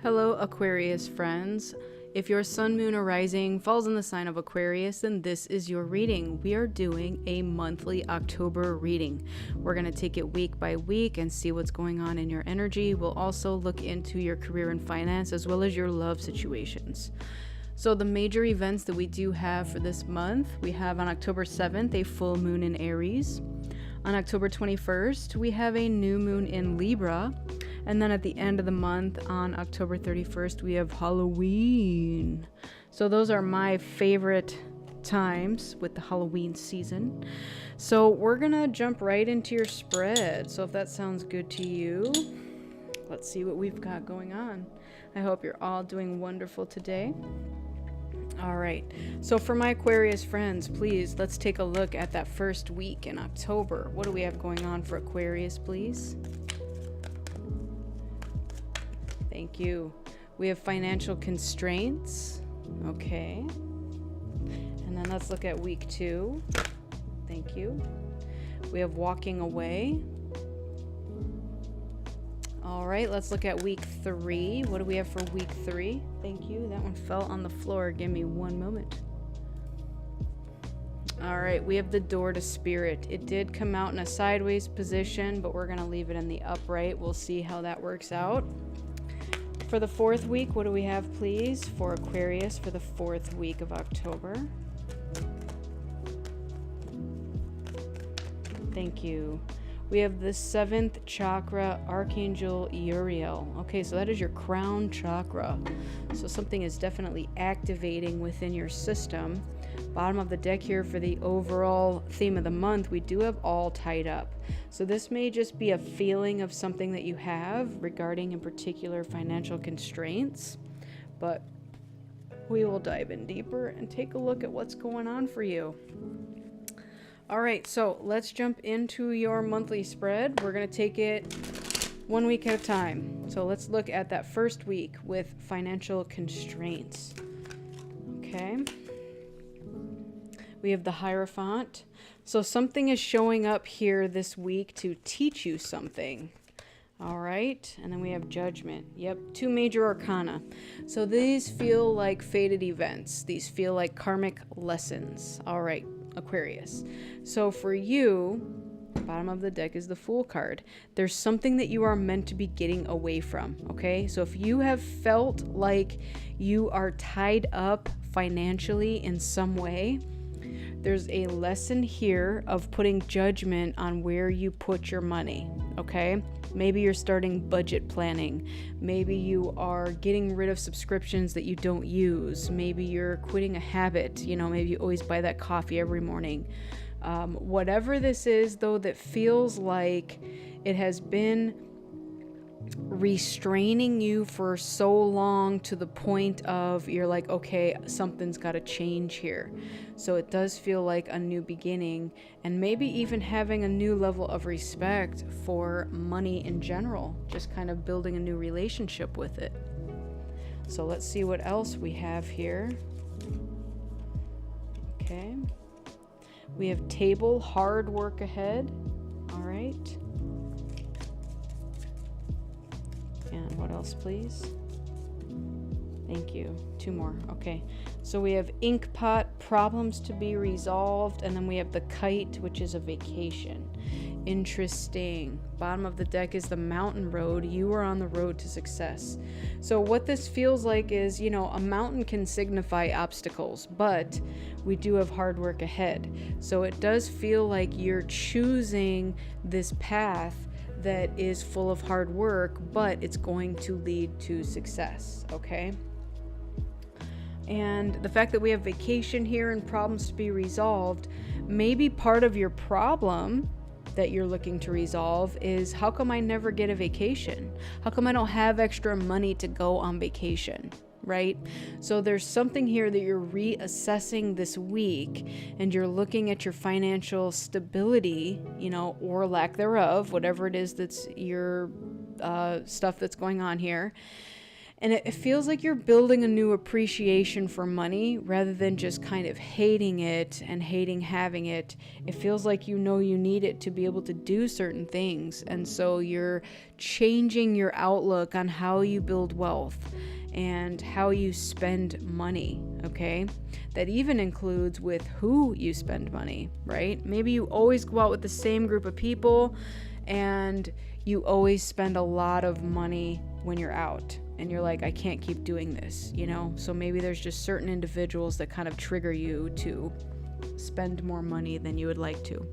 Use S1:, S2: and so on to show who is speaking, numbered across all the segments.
S1: Hello, Aquarius friends. If your sun, moon, or rising falls in the sign of Aquarius, then this is your reading. We are doing a monthly October reading. We're going to take it week by week and see what's going on in your energy. We'll also look into your career and finance as well as your love situations. So the major events that we do have for this month, we have on October 7th, a full moon in Aries. On October 21st, we have a new moon in Libra. And then at the end of the month, on October 31st, we have Halloween. So those are my favorite times with the Halloween season. So we're going to jump right into your spread. So if that sounds good to you, let's see what we've got going on. I hope you're all doing wonderful today. All right, so for my Aquarius friends, please, let's take a look at that first week in October. What do we have going on for Aquarius, please? Thank you. We have financial constraints. Okay. And then let's look at week 2. Thank you. We have walking away. All right, let's look at week 3. What do we have for week 3? Thank you. That one fell on the floor. Give me one moment. All right, we have the door to spirit. It did come out in a sideways position, but we're going to leave it in the upright. We'll see how that works out. For the 4th week, what do we have, please, for Aquarius for the 4th week of October? Thank you. We have the 7th chakra, Archangel Uriel. Okay, so that is your crown chakra. So something is definitely activating within your system. Bottom of the deck here for the overall theme of the month, we do have all tied up. So this may just be a feeling of something that you have regarding in particular financial constraints, but we will dive in deeper and take a look at what's going on for you. All right, so let's jump into your monthly spread. We're going to take it 1 week at a time. So let's look at that first week with financial constraints. Okay. We have the Hierophant. So something is showing up here this week to teach you something. All right. And then we have Judgment. Yep. 2 major arcana. So these feel like fated events. These feel like karmic lessons. All right, Aquarius. So for you, bottom of the deck is the Fool card. There's something that you are meant to be getting away from. Okay. So if you have felt like you are tied up financially in some way, there's a lesson here of putting judgment on where you put your money, okay? Maybe you're starting budget planning. Maybe you are getting rid of subscriptions that you don't use. Maybe you're quitting a habit. You know, maybe you always buy that coffee every morning. Whatever this is, though, that feels like it has been restraining you for so long to the point of you're like, okay, something's got to change here. So it does feel like a new beginning, and maybe even having a new level of respect for money in general, just kind of building a new relationship with it. So let's see what else we have here. Okay. We have table, hard work ahead. All right. And what else, please? Thank you. 2 more. Okay. So we have ink pot, problems to be resolved, and then we have the kite, which is a vacation. Interesting. Bottom of the deck is the mountain road. You are on the road to success. So what this feels like is, you know, a mountain can signify obstacles, but we do have hard work ahead. So it does feel like you're choosing this path that is full of hard work, but it's going to lead to success, okay? And the fact that we have vacation here and problems to be resolved, maybe part of your problem that you're looking to resolve is, how come I never get a vacation? How come I don't have extra money to go on vacation? Right? So there's something here that you're reassessing this week, and you're looking at your financial stability, you know, or lack thereof, whatever it is that's your stuff that's going on here. And it feels like you're building a new appreciation for money rather than just kind of hating it and hating having it. It feels like you know you need it to be able to do certain things. And so you're changing your outlook on how you build wealth and how you spend money, okay? That even includes with who you spend money, right? Maybe you always go out with the same group of people and you always spend a lot of money when you're out. And you're like, I can't keep doing this, you know? So maybe there's just certain individuals that kind of trigger you to spend more money than you would like to.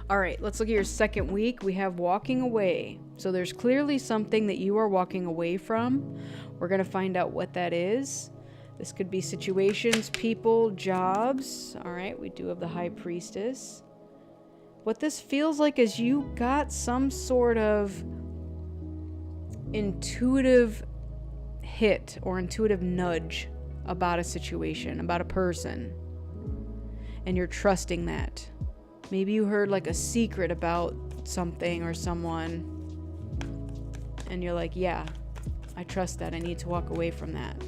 S1: All right, let's look at your second week. We have walking away. So there's clearly something that you are walking away from. We're going to find out what that is. This could be situations, people, jobs. All right, we do have the High Priestess. What this feels like is you got some sort of intuitive hit or intuitive nudge about a situation, about a person, and you're trusting that. Maybe you heard like a secret about something or someone, and you're like, yeah, I trust that. I need to walk away from that.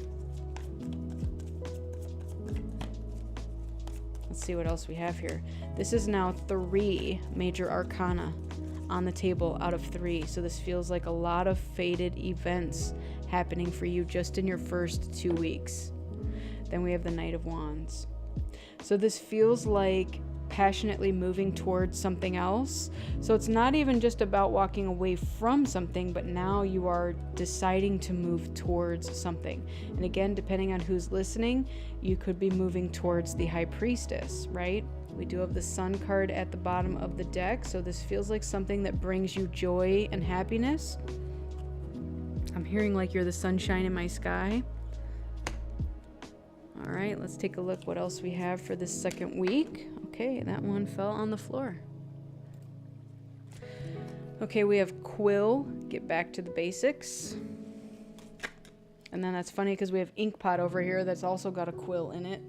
S1: Let's see what else we have here. This is now 3 major arcana on the table out of 3. So this feels like a lot of fated events happening for you just in your first 2 weeks. Then we have the Knight of Wands. So this feels like passionately moving towards something else. So it's not even just about walking away from something, but now you are deciding to move towards something. And again, depending on who's listening, you could be moving towards the High Priestess, right? We do have the Sun card at the bottom of the deck, so this feels like something that brings you joy and happiness. I'm hearing like you're the sunshine in my sky. All right, let's take a look what else we have for this second week. Okay, that one fell on the floor. Okay, we have Quill, get back to the basics. And then that's funny because we have Inkpot over here that's also got a quill in it.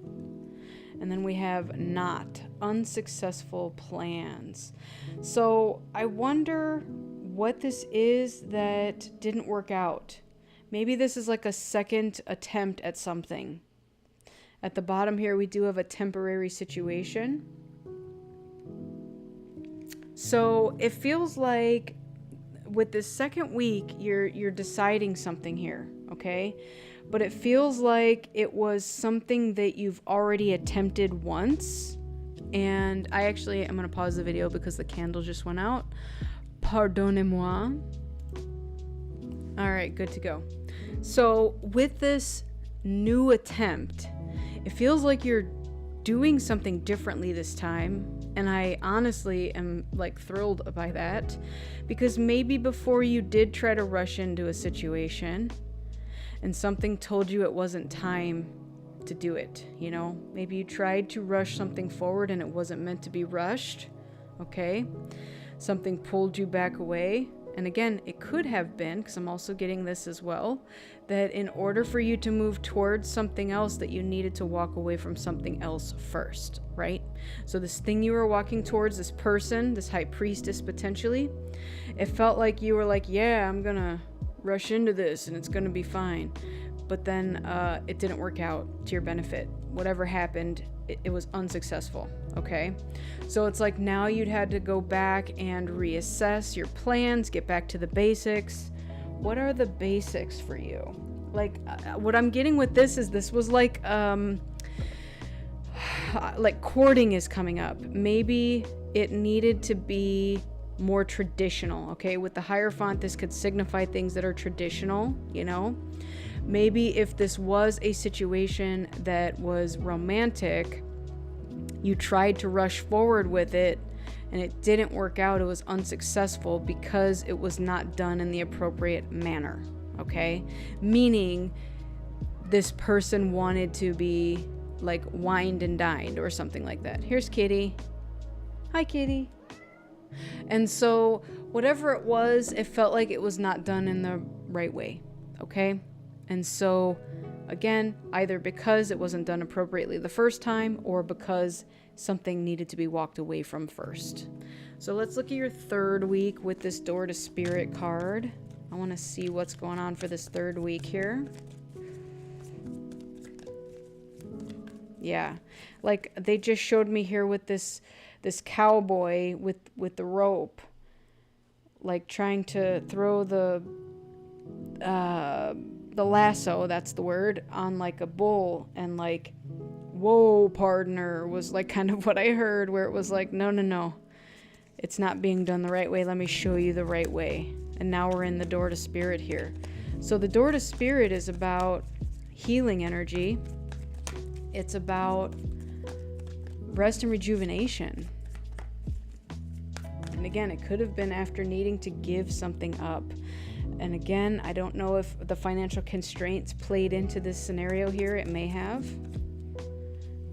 S1: And then we have Not, unsuccessful plans. So I wonder what this is that didn't work out. Maybe this is like a second attempt at something. At the bottom here, we do have a temporary situation. So it feels like with this second week, you're deciding something here, okay? But it feels like it was something that you've already attempted once. And I actually am going to pause the video because the candle just went out. Pardonnez-moi. All right, good to go. So with this new attempt, it feels like you're doing something differently this time. And I honestly am like thrilled by that, because maybe before you did try to rush into a situation and something told you it wasn't time to do it, you know? Maybe you tried to rush something forward and it wasn't meant to be rushed, okay? Something pulled you back away. And again, it could have been, because I'm also getting this as well, that in order for you to move towards something else, that you needed to walk away from something else first, right? So this thing you were walking towards, this person, this High Priestess potentially, it felt like you were like, yeah, I'm gonna rush into this and it's gonna be fine. But then it didn't work out to your benefit. Whatever happened, it was unsuccessful, okay? So it's like now you'd had to go back and reassess your plans, get back to the basics. What are the basics for you? Like what I'm getting with this is this was like courting is coming up. Maybe it needed to be more traditional, okay? With the Hierophant, this could signify things that are traditional, you know? Maybe if this was a situation that was romantic, you tried to rush forward with it and it didn't work out, it was unsuccessful because it was not done in the appropriate manner, okay? Meaning this person wanted to be like wined and dined or something like that. Here's Kitty. Hi, Kitty. And so whatever it was, it felt like it was not done in the right way, okay? And so, again, either because it wasn't done appropriately the first time or because something needed to be walked away from first. So let's look at your third week with this Door to Spirit card. I want to see what's going on for this third week here. Yeah, like they just showed me here with this cowboy with the rope, like trying to throw the lasso, that's the word, on like a bull, and like, whoa, partner, was like kind of what I heard, where it was like, no, it's not being done the right way. Let me show you the right way. And now we're in the door to spirit here. So the door to spirit is about healing energy. It's about rest and rejuvenation. And again, it could have been after needing to give something up. And again, I don't know if the financial constraints played into this scenario here. It may have.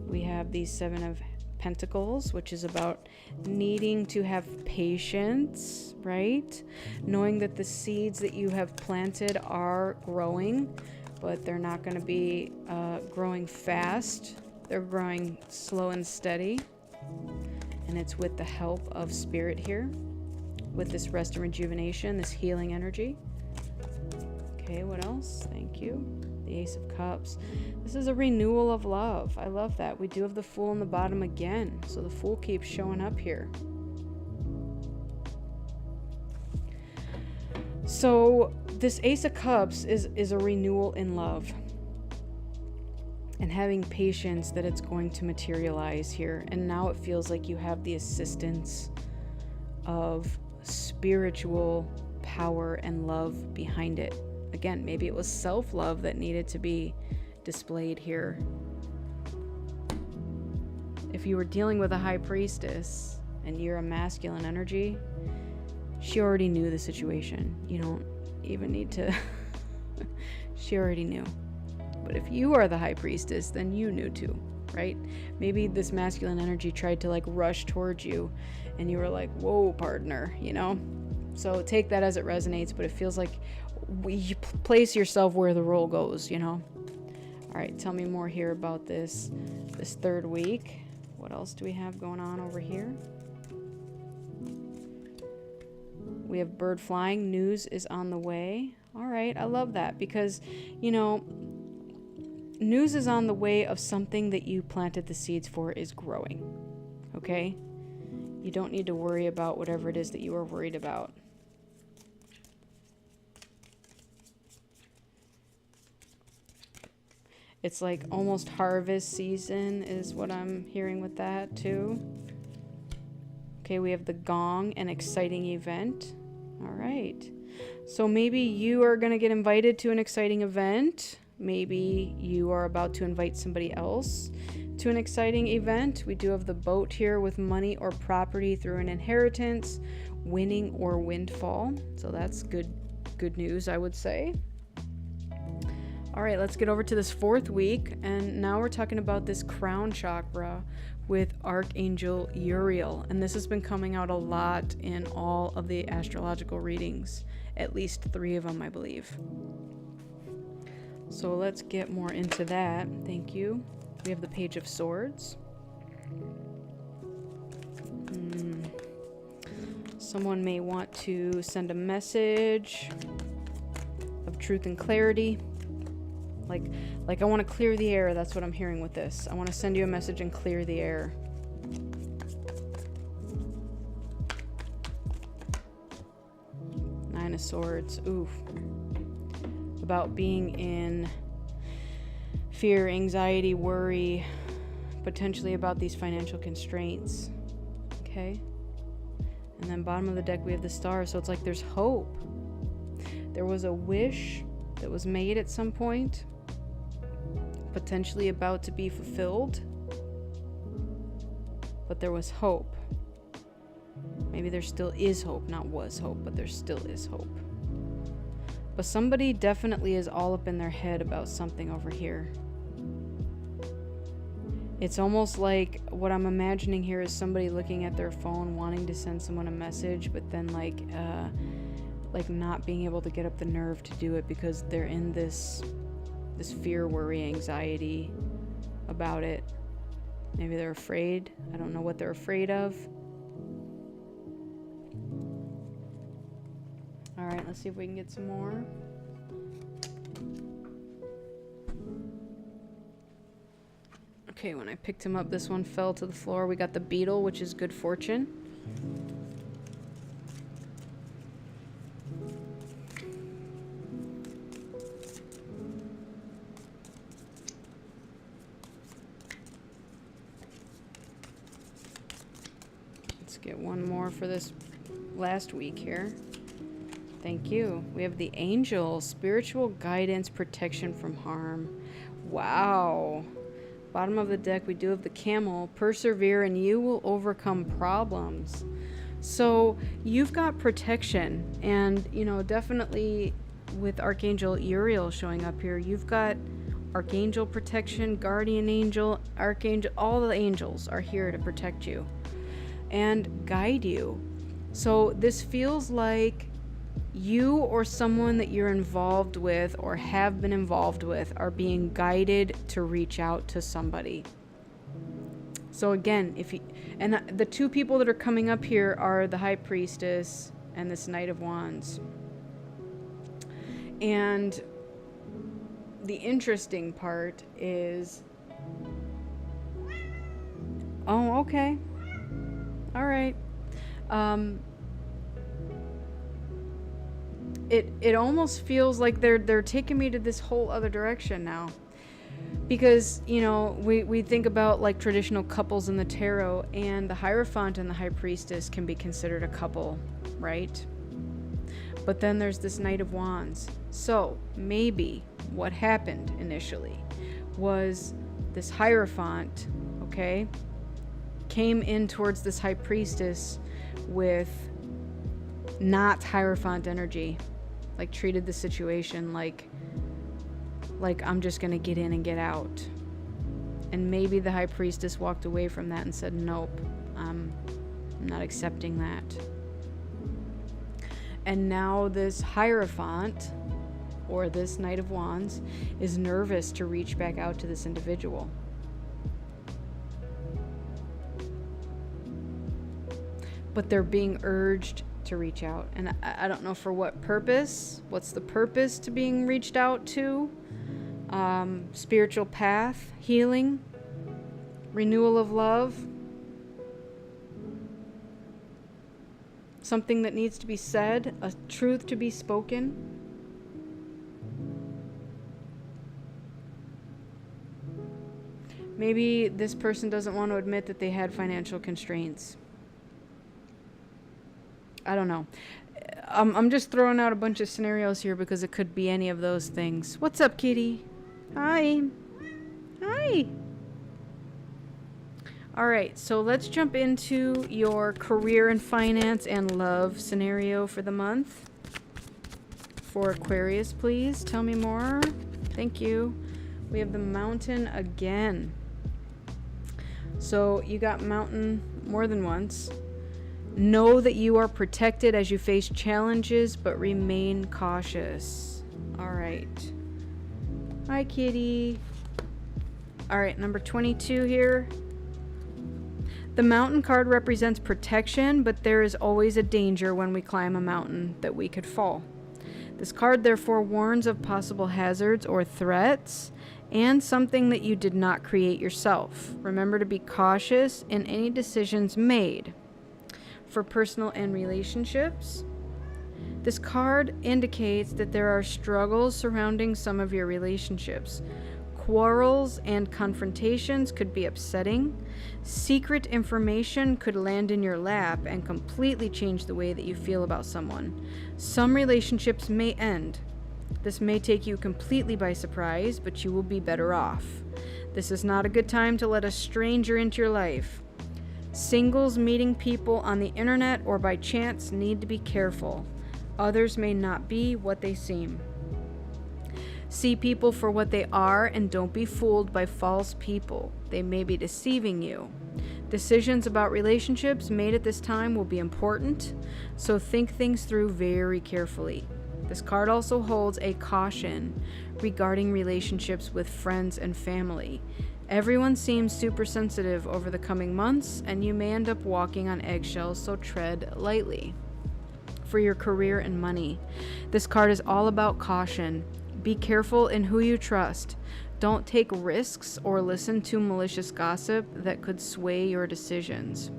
S1: We have the Seven of Pentacles, which is about needing to have patience, right? Knowing that the seeds that you have planted are growing, but they're not going to be growing fast. They're growing slow and steady. And it's with the help of spirit here, with this rest and rejuvenation, this healing energy. Okay, what else? Thank you. The Ace of Cups. This is a renewal of love. I love that. We do have the Fool in the bottom again. So the Fool keeps showing up here. So this Ace of Cups is a renewal in love. And having patience that it's going to materialize here. And now it feels like you have the assistance of spiritual power and love behind it. Again, maybe it was self-love that needed to be displayed here. If you were dealing with a high priestess and you're a masculine energy, she already knew the situation. You don't even need to... She already knew. But if you are the high priestess, then you knew too, right? Maybe this masculine energy tried to like rush towards you and you were like, whoa, partner, you know? So take that as it resonates, but it feels like you place yourself where the role goes, you know? All right, tell me more here about this third week. What else do we have going on over here? We have bird flying. News is on the way. All right, I love that because, you know, news is on the way of something that you planted the seeds for is growing, okay? You don't need to worry about whatever it is that you are worried about. It's like almost harvest season is what I'm hearing with that too. Okay, we have the gong, an exciting event. All right. So maybe you are going to get invited to an exciting event. Maybe you are about to invite somebody else to an exciting event. We do have the boat here with money or property through an inheritance, winning or windfall. So that's good news, I would say. All right, let's get over to this fourth week. And now we're talking about this crown chakra with Archangel Uriel. And this has been coming out a lot in all of the astrological readings, at least 3 of them, I believe. So let's get more into that. Thank you. We have the Page of Swords. Someone may want to send a message of truth and clarity. Like I want to clear the air. That's what I'm hearing with this. I want to send you a message and clear the air. Nine of Swords. Ooh. About being in fear, anxiety, worry, potentially about these financial constraints. Okay? And then bottom of the deck we have the Star, so it's like there's hope. There was a wish that was made at some point, potentially about to be fulfilled, but there was hope. Maybe there still is hope, not was hope, but there still is hope. But somebody definitely is all up in their head about something over here. It's almost like what I'm imagining here is somebody looking at their phone wanting to send someone a message, but then like not being able to get up the nerve to do it because they're in this fear, worry, anxiety about it. Maybe they're afraid. I don't know what they're afraid of. All right, let's see if we can get some more. Okay, when I picked him up, this one fell to the floor. We got the beetle, which is good fortune. Let's get one more for this last week here. Thank you. We have the angel, spiritual guidance, protection from harm. Wow. Bottom of the deck, we do have the camel. Persevere and you will overcome problems. So you've got protection, and definitely with Archangel Uriel showing up here, you've got archangel protection, guardian angel, archangel. All the angels are here to protect you and guide you. So this feels like you or someone that you're involved with or have been involved with are being guided to reach out to somebody. So again, and the two people that are coming up here are the High Priestess and this Knight of Wands. And the interesting part is, oh, okay. All right. It almost feels like they're taking me to this whole other direction now, because we think about like traditional couples in the tarot, and the Hierophant and the High Priestess can be considered a couple, right? But then there's this Knight of Wands. So maybe what happened initially was this Hierophant, okay, came in towards this High Priestess with not Hierophant energy. Like treated the situation like I'm just gonna get in and get out. And maybe the High Priestess walked away from that and said, nope, I'm not accepting that. And now this Hierophant, or this Knight of Wands, is nervous to reach back out to this individual. But they're being urged to reach out, and I don't know for what purpose. What's the purpose to being reached out to? Spiritual path, healing, renewal of love, something that needs to be said, a truth to be spoken. Maybe this person doesn't want to admit that they had financial constraints. I don't know. I'm just throwing out a bunch of scenarios here because it could be any of those things. What's up, kitty? Hi. Hi. All right, so let's jump into your career and finance and love scenario for the month. For Aquarius, please. Tell me more. Thank you. We have the Mountain again. So you got Mountain more than once. Know that you are protected as you face challenges, but remain cautious. All right. Hi, kitty. All right, number 22 here. The Mountain card represents protection, but there is always a danger when we climb a mountain that we could fall. This card therefore warns of possible hazards or threats and something that you did not create yourself. Remember to be cautious in any decisions made. For personal and relationships, this card indicates that there are struggles surrounding some of your relationships. Quarrels and confrontations could be upsetting. Secret information could land in your lap and completely change the way that you feel about someone. Some relationships may end. This may take you completely by surprise, but you will be better off. This is not a good time to let a stranger into your life. Singles meeting people on the internet or by chance need to be careful. Others may not be what they seem. See people for what they are and don't be fooled by false people. They may be deceiving you. Decisions about relationships made at this time will be important, so think things through very carefully. This card also holds a caution regarding relationships with friends and family. Everyone seems super sensitive over the coming months, and you may end up walking on eggshells, so tread lightly. for your career and money. This card is all about caution. Be careful in who you trust. Don't take risks or listen to malicious gossip that could sway your decisions.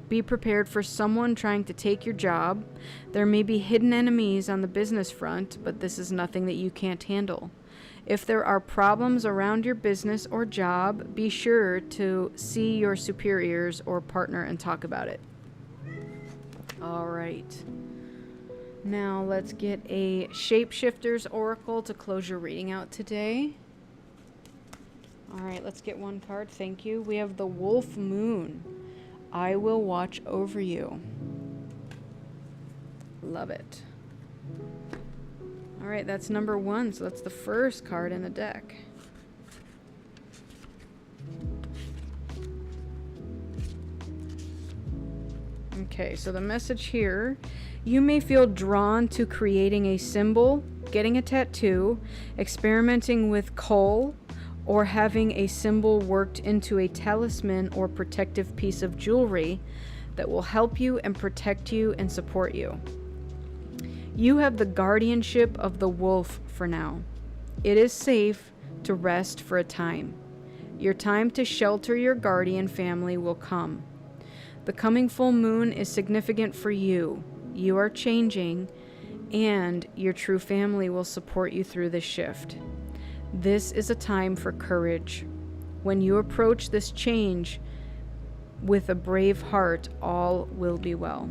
S1: Be prepared for someone trying to take your job. There may be hidden enemies on the business front, but this is nothing that you can't handle. If there are problems around your business or job, be sure to see your superiors or partner and talk about it. All right. Now let's get a Shapeshifters Oracle to close your reading out today. All right, let's get one card. Thank you. We have the Wolf Moon. I will watch over you. Love it. All right, that's number 1. So that's the first card in the deck. Okay, so the message here, you may feel drawn to creating a symbol, getting a tattoo, experimenting with coal, or having a symbol worked into a talisman or protective piece of jewelry that will help you and protect you and support you. You have the guardianship of the wolf for now. It is safe to rest for a time. Your time to shelter your guardian family will come. The coming full moon is significant for you. You are changing, and your true family will support you through this shift. This is a time for courage. When you approach this change with a brave heart, all will be well.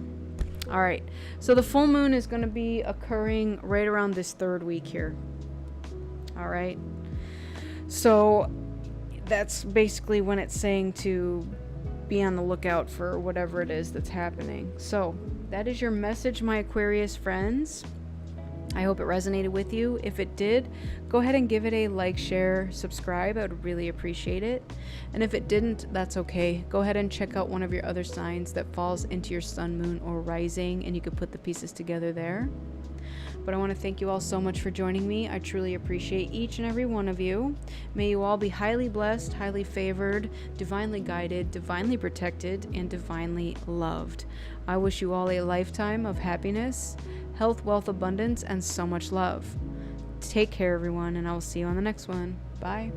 S1: All right, so the full moon is going to be occurring right around this 3rd week here. All right, so that's basically when it's saying to be on the lookout for whatever it is that's happening. So that is your message, my Aquarius friends. I hope it resonated with you. If it did, go ahead and give it a like, share, subscribe. I would really appreciate it. And if it didn't, that's okay. Go ahead and check out one of your other signs that falls into your sun, moon, or rising, and you can put the pieces together there. But I want to thank you all so much for joining me. I truly appreciate each and every one of you. May you all be highly blessed, highly favored, divinely guided, divinely protected, and divinely loved. I wish you all a lifetime of happiness, health, wealth, abundance, and so much love. Take care, everyone, and I will see you on the next one. Bye.